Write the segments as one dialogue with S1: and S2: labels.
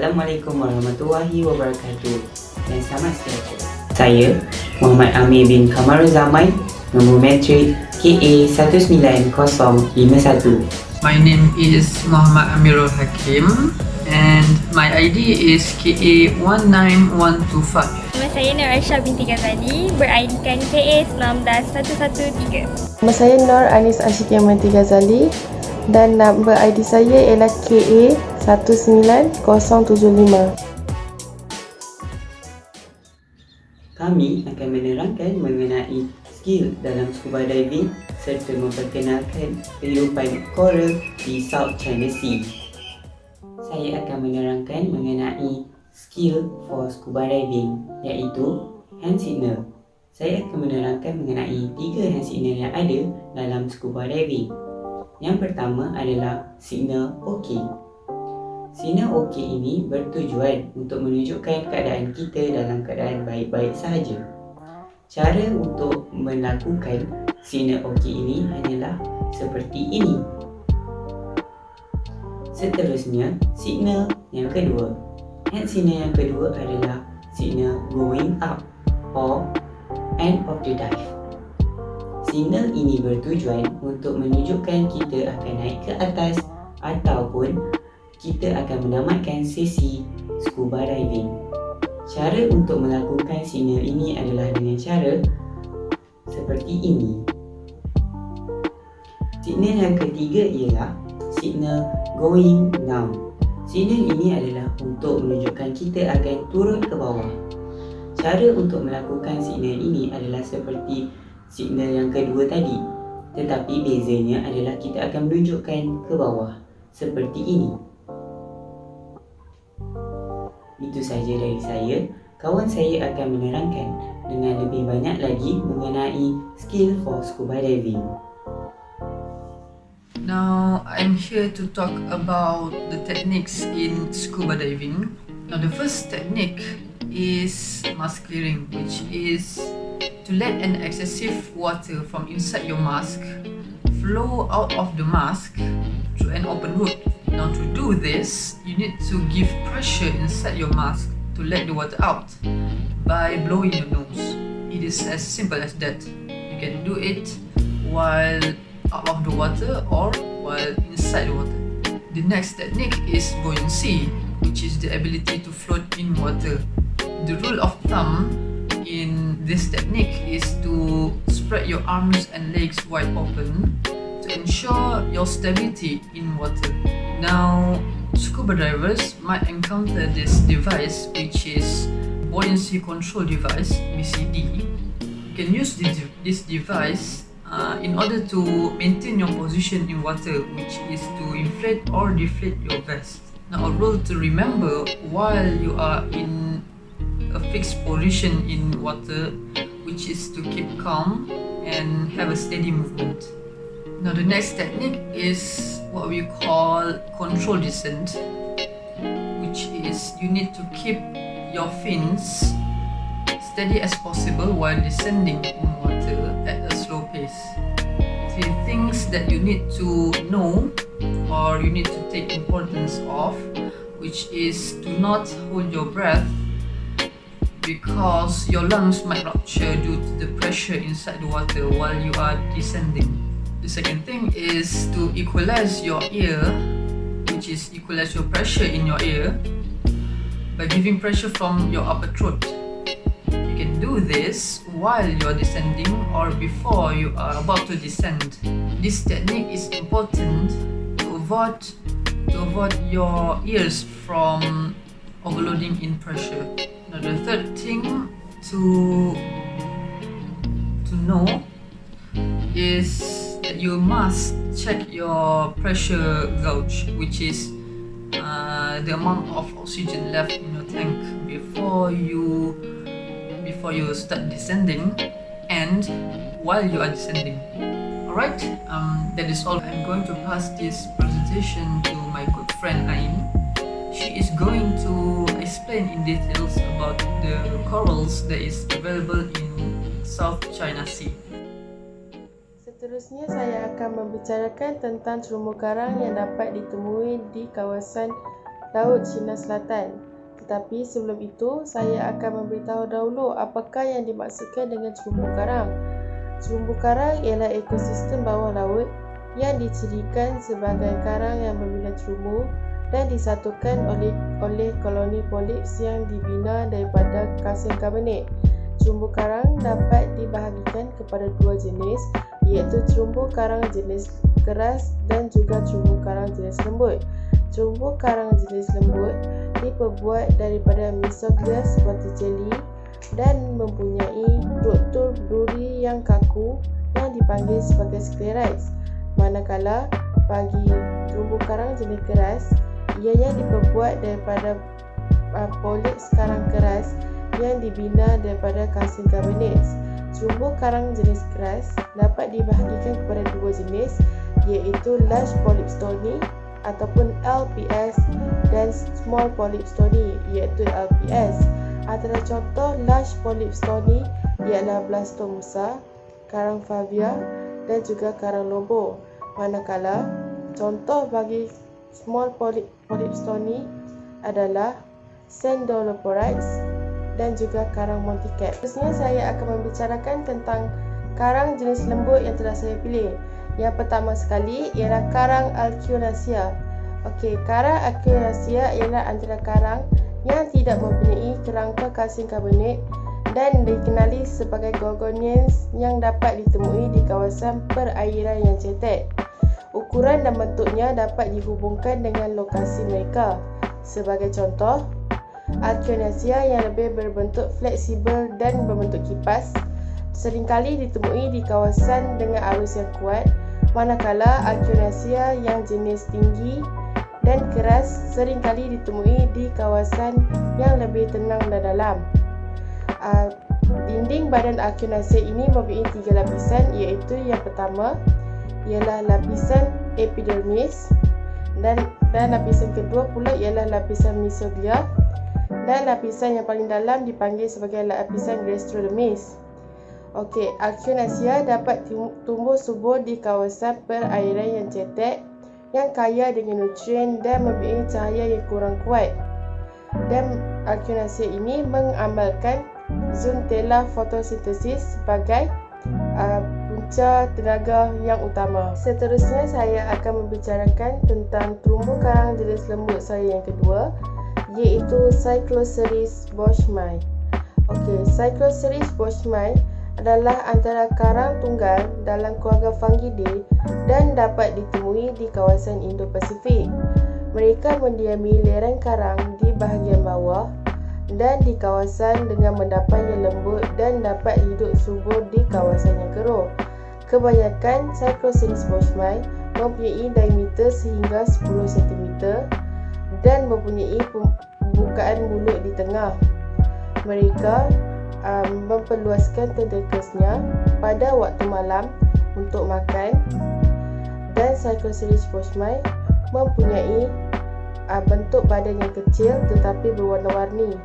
S1: Assalamualaikum warahmatullahi wabarakatuh dan selamat sejahtera. Saya Muhammad Amir bin Kamarul Zaman, nombor matrik KA19051.
S2: My name is Muhammad Amirul Hakim and my ID is KA19125.
S3: Nama saya Nur Aisyah binti Ghazali, ber-IDkan KA19113.
S4: Nama saya Nur Anis Ashikin binti Ghazali dan number ID saya ialah KA19075.
S1: Kami akan menerangkan mengenai skill dalam scuba diving serta memperkenalkan kehidupan koral di South China Sea. Saya akan menerangkan mengenai skill for scuba diving iaitu hand signal. Saya akan menerangkan mengenai 3 hand signal yang ada dalam scuba diving. Yang pertama adalah signal OK. Signal OK ini bertujuan untuk menunjukkan keadaan kita dalam keadaan baik-baik sahaja. Cara untuk melakukan signal OK ini hanyalah seperti ini. Seterusnya, signal yang kedua. Hand signal yang kedua adalah signal going up or end of the dive. Signal ini bertujuan untuk menunjukkan kita akan naik ke atas ataupun kita akan menamatkan sesi scuba diving. Cara untuk melakukan signal ini adalah dengan cara seperti ini. Signal yang ketiga ialah signal going down. Signal ini adalah untuk menunjukkan kita akan turun ke bawah. Cara untuk melakukan signal ini adalah seperti signal yang kedua tadi, tetapi bezanya adalah kita akan menunjukkan ke bawah seperti ini. Itu sahaja dari saya. Kawan saya akan menerangkan dengan lebih banyak lagi mengenai skill for scuba diving.
S2: Now I'm here to talk about the techniques in scuba diving. Now the first technique is mask clearing, which is to let an excessive water from inside your mask flow out of the mask through an open route. Now to do this, you need to give pressure inside your mask to let the water out by blowing your nose. It is as simple as that. You can do it while out of the water or while inside the water. The next technique is buoyancy, which is the ability to float in water. The rule of thumb in this technique is to spread your arms and legs wide open to ensure your stability in water. Now, scuba divers might encounter this device, which is buoyancy control device (BCD). You can use this device in order to maintain your position in water, which is to inflate or deflate your vest. Now, a rule to remember while you are in a fixed position in water, which is to keep calm and have a steady movement. Now the next technique is what we call control descent, which is you need to keep your fins steady as possible while descending in water at a slow pace. 3 things that you need to know or you need to take importance of, which is to not hold your breath because your lungs might rupture due to the pressure inside the water while you are descending. The second thing is to equalize your ear, which is equalize your pressure in your ear by giving pressure from your upper throat. You can do this while you are descending or before you are about to descend. This technique is important to avoid your ears from overloading in pressure. Now the third thing to know is that you must check your pressure gauge, which is the amount of oxygen left in your tank before you start descending and while you are descending. Alright, that is all. I'm going to pass this presentation to my good friend Ain. She is going to explain in details about the corals that is available in South China Sea.
S4: Seterusnya saya akan membicarakan tentang terumbu karang yang dapat ditemui di kawasan Laut Cina Selatan. Tetapi sebelum itu, saya akan memberitahu dahulu apakah yang dimaksudkan dengan terumbu karang. Terumbu karang ialah ekosistem bawah laut yang dicirikan sebagai karang yang membina terumbu dan disatukan oleh koloni polips yang dibina daripada kalsium karbonat. Terumbu karang dapat dibahagikan kepada dua jenis, iaitu terumbu karang jenis keras dan juga terumbu karang jenis lembut. Terumbu karang jenis lembut diperbuat daripada misoglia seperti jeli dan mempunyai struktur duri yang kaku yang dipanggil sebagai sclerites. Manakala bagi terumbu karang jenis keras, ianya diperbuat daripada polips karang keras yang dibina daripada kalsium karbonat. Terumbu karang jenis keras dapat dibahagikan kepada dua jenis, iaitu large polyp stony ataupun LPS dan small polyp stony iaitu LPS. Antara contoh large polyp stony ialah Blastomussa, karang Favia dan juga karang Lobo. Manakala contoh bagi small polyp stony adalah Sandoloporites dan juga karang Monticat. Seterusnya saya akan membicarakan tentang karang jenis lembut yang telah saya pilih. Yang pertama sekali ialah karang Alcyonaceae. Okey, karang Alcyonaceae ialah antara karang yang tidak mempunyai kerangka kalsium karbonat dan dikenali sebagai gorgonians yang dapat ditemui di kawasan perairan yang cetek. Ukuran dan bentuknya dapat dihubungkan dengan lokasi mereka. Sebagai contoh, Alcyonaceae yang lebih berbentuk fleksibel dan berbentuk kipas seringkali ditemui di kawasan dengan arus yang kuat, manakala Alcyonaceae yang jenis tinggi dan keras seringkali ditemui di kawasan yang lebih tenang dan dalam. Dinding badan Alcyonaceae ini mempunyai 3 lapisan, iaitu yang pertama ialah lapisan epidermis dan lapisan kedua pula ialah lapisan mesoglia dan lapisan yang paling dalam dipanggil sebagai lapisan gastrodermis. Okey, Alcyonaceae dapat tumbuh subur di kawasan perairan yang cetek, yang kaya dengan nutrien dan mempunyai cahaya yang kurang kuat. Dan Alcyonaceae ini mengamalkan Zooxanthellae fotosintesis sebagai punca tenaga yang utama. Seterusnya saya akan membicarakan tentang terumbu karang jenis lembut saya yang kedua, iaitu Cycloceres boschmai. Okey, Cycloceres boschmai adalah antara karang tunggal dalam keluarga Fungidae dan dapat ditemui di kawasan Indo-Pasifik. Mereka mendiami lereng karang di bahagian bawah dan di kawasan dengan mendapan yang lembut dan dapat hidup subur di kawasan yang keruh. Kebanyakan Cycloceres boschmai mempunyai diameter sehingga 10 cm dan mempunyai pembukaan mulut di tengah. Mereka memperluaskan tentaklesnya pada waktu malam untuk makan, dan Cycloceres boschmai mempunyai bentuk badan yang kecil tetapi berwarna-warni.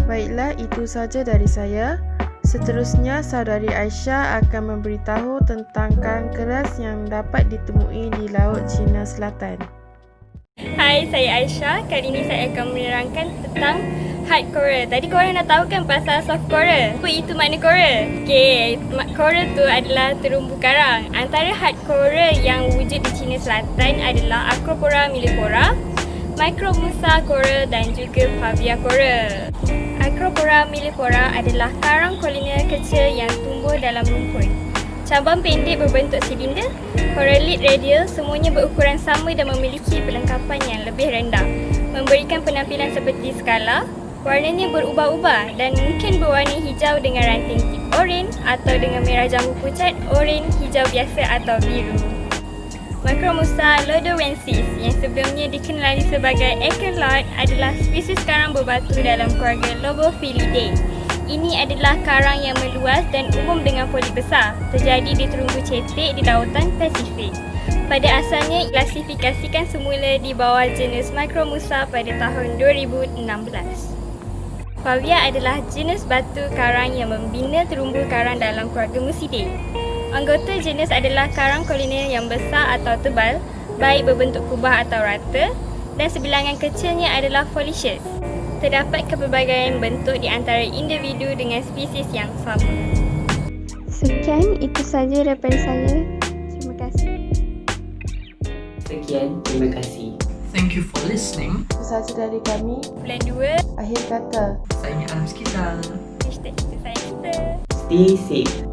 S4: Baiklah, itu saja dari saya. Seterusnya, saudari Aisyah akan memberitahu tentang karang keras yang dapat ditemui di Laut Cina Selatan.
S3: Hai, saya Aisyah. Kali ini saya akan menerangkan tentang hard coral. Tadi korang dah tahu kan pasal soft coral? Apa itu makna coral? Okey, coral tu adalah terumbu karang. Antara hard coral yang wujud di Cina Selatan adalah Acropora millipora, Micromussa coral dan juga Favia coral. Acropora millipora adalah karang kolonial kecil yang tumbuh dalam lumpur. Cabang pendek berbentuk silinder, corallid radial, semuanya berukuran sama dan memiliki perlengkapan yang lebih rendah, memberikan penampilan seperti skala. Warnanya berubah-ubah dan mungkin berwarna hijau dengan ranting tip oranye atau dengan merah jambu pucat, oranye, hijau biasa atau biru. Micromussa lodowensis yang sebelumnya dikenali sebagai acanthid adalah spesies karang berbatu dalam keluarga Lobophilidae. Ini adalah karang yang meluas dan umum dengan polip besar, terjadi di terumbu cetek di lautan Pasifik. Pada asalnya klasifikasikan semula di bawah jenis Micromussa pada tahun 2016. Favia adalah jenis batu karang yang membina terumbu karang dalam keluarga Musidae. Anggota jenis adalah karang kolonial yang besar atau tebal, baik berbentuk kubah atau rata, dan sebilangan kecilnya adalah foliaceous. Terdapat kepelbagaian bentuk di antara individu dengan spesies yang sama.
S5: Sekian, itu saja daripada saya. Terima kasih.
S1: Sekian, terima kasih.
S2: Thank you for listening.
S4: Itu sahaja dari kami.
S3: Bulan 2,
S4: Akhir kata.
S2: Saya alam sekitar.
S3: hashtag kita sayang kita.
S1: Stay safe.